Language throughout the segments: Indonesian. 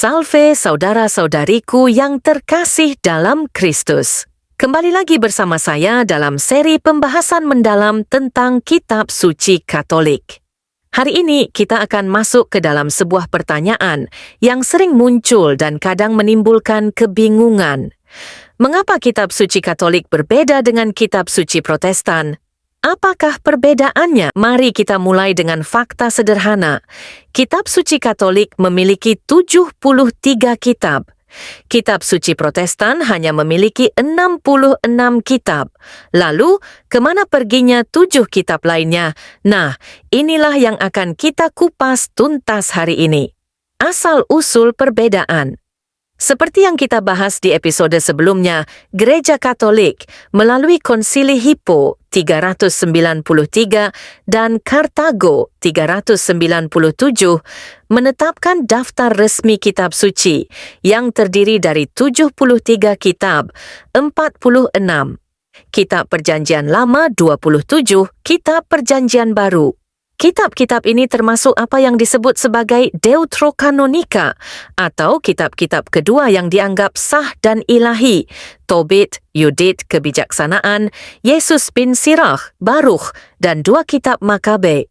Salve saudara-saudariku yang terkasih dalam Kristus. Kembali lagi bersama saya dalam seri pembahasan mendalam tentang Kitab Suci Katolik. Hari ini kita akan masuk ke dalam sebuah pertanyaan yang sering muncul dan kadang menimbulkan kebingungan. Mengapa Kitab Suci Katolik berbeda dengan Kitab Suci Protestan? Apakah perbedaannya? Mari kita mulai dengan fakta sederhana. Kitab Suci Katolik memiliki 73 kitab. Kitab Suci Protestan hanya memiliki 66 kitab. Lalu, kemana perginya 7 kitab lainnya? Nah, inilah yang akan kita kupas tuntas hari ini. Asal-usul perbedaan. Seperti yang kita bahas di episode sebelumnya, Gereja Katolik melalui Konsili Hippo 393 dan Kartago 397 menetapkan daftar resmi kitab suci yang terdiri dari 73 kitab, 46 Kitab Perjanjian Lama, 27 Kitab Perjanjian Baru. Kitab-kitab ini termasuk apa yang disebut sebagai Deuterokanonika atau kitab-kitab kedua yang dianggap sah dan ilahi, Tobit, Yudit, Kebijaksanaan, Yesus bin Sirach, Baruch, dan 2 kitab Makabe.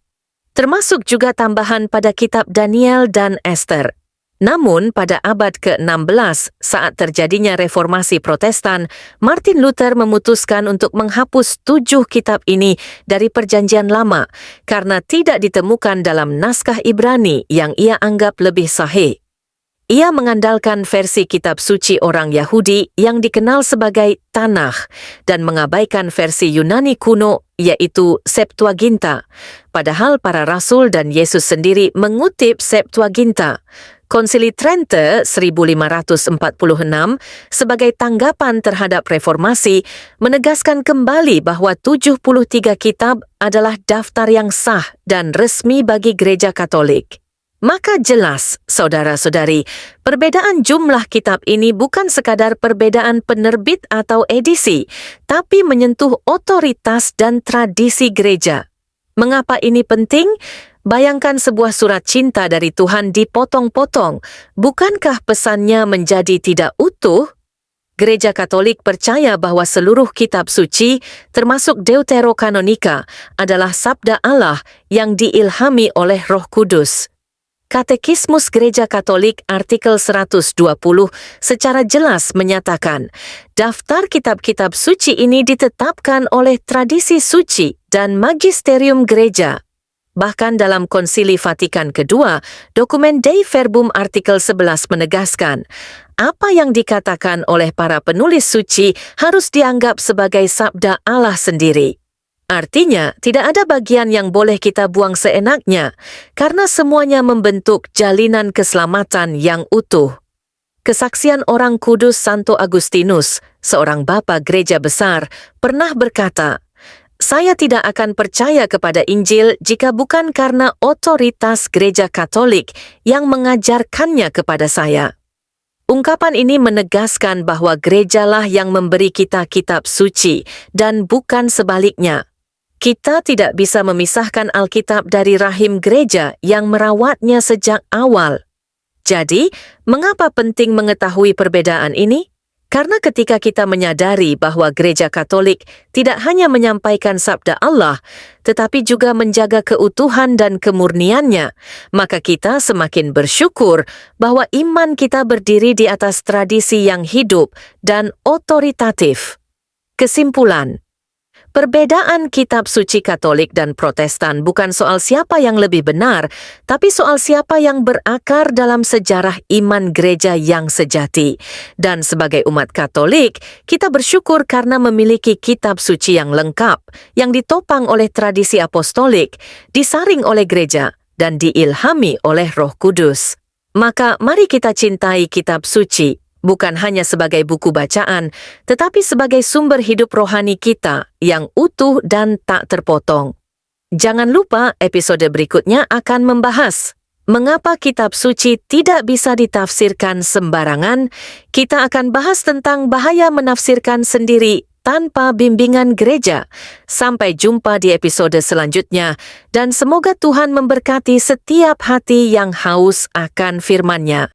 Termasuk juga tambahan pada kitab Daniel dan Esther. Namun, pada abad ke-16, saat terjadinya reformasi Protestan, Martin Luther memutuskan untuk menghapus 7 kitab ini dari Perjanjian Lama karena tidak ditemukan dalam naskah Ibrani yang ia anggap lebih sahih. Ia mengandalkan versi kitab suci orang Yahudi yang dikenal sebagai Tanakh dan mengabaikan versi Yunani kuno yaitu Septuaginta. Padahal para rasul dan Yesus sendiri mengutip Septuaginta. Konsili Trente 1546 sebagai tanggapan terhadap reformasi menegaskan kembali bahwa 73 kitab adalah daftar yang sah dan resmi bagi Gereja Katolik. Maka jelas, saudara-saudari, perbedaan jumlah kitab ini bukan sekadar perbedaan penerbit atau edisi, tapi menyentuh otoritas dan tradisi gereja. Mengapa ini penting? Bayangkan sebuah surat cinta dari Tuhan dipotong-potong. Bukankah pesannya menjadi tidak utuh? Gereja Katolik percaya bahwa seluruh kitab suci, termasuk Deuterokanonika, adalah sabda Allah yang diilhami oleh Roh Kudus. Katekismus Gereja Katolik artikel 120 secara jelas menyatakan, daftar kitab-kitab suci ini ditetapkan oleh tradisi suci dan magisterium gereja. Bahkan dalam Konsili Vatikan kedua, dokumen Dei Verbum artikel 11 menegaskan, apa yang dikatakan oleh para penulis suci harus dianggap sebagai sabda Allah sendiri. Artinya, tidak ada bagian yang boleh kita buang seenaknya, karena semuanya membentuk jalinan keselamatan yang utuh. Kesaksian orang kudus Santo Agustinus, seorang bapa gereja besar, pernah berkata, saya tidak akan percaya kepada Injil jika bukan karena otoritas Gereja Katolik yang mengajarkannya kepada saya. Ungkapan ini menegaskan bahwa gerejalah yang memberi kita kitab suci dan bukan sebaliknya. Kita tidak bisa memisahkan Alkitab dari rahim gereja yang merawatnya sejak awal. Jadi, mengapa penting mengetahui perbedaan ini? Karena ketika kita menyadari bahwa Gereja Katolik tidak hanya menyampaikan sabda Allah, tetapi juga menjaga keutuhan dan kemurniannya, maka kita semakin bersyukur bahwa iman kita berdiri di atas tradisi yang hidup dan otoritatif. Kesimpulan, perbedaan kitab suci Katolik dan Protestan bukan soal siapa yang lebih benar, tapi soal siapa yang berakar dalam sejarah iman gereja yang sejati. Dan sebagai umat Katolik, kita bersyukur karena memiliki kitab suci yang lengkap, yang ditopang oleh tradisi apostolik, disaring oleh gereja, dan diilhami oleh Roh Kudus. Maka mari kita cintai kitab suci, bukan hanya sebagai buku bacaan, tetapi sebagai sumber hidup rohani kita yang utuh dan tak terpotong. Jangan lupa episode berikutnya akan membahas mengapa kitab suci tidak bisa ditafsirkan sembarangan. Kita akan bahas tentang bahaya menafsirkan sendiri tanpa bimbingan gereja. Sampai jumpa di episode selanjutnya, dan semoga Tuhan memberkati setiap hati yang haus akan firman-Nya.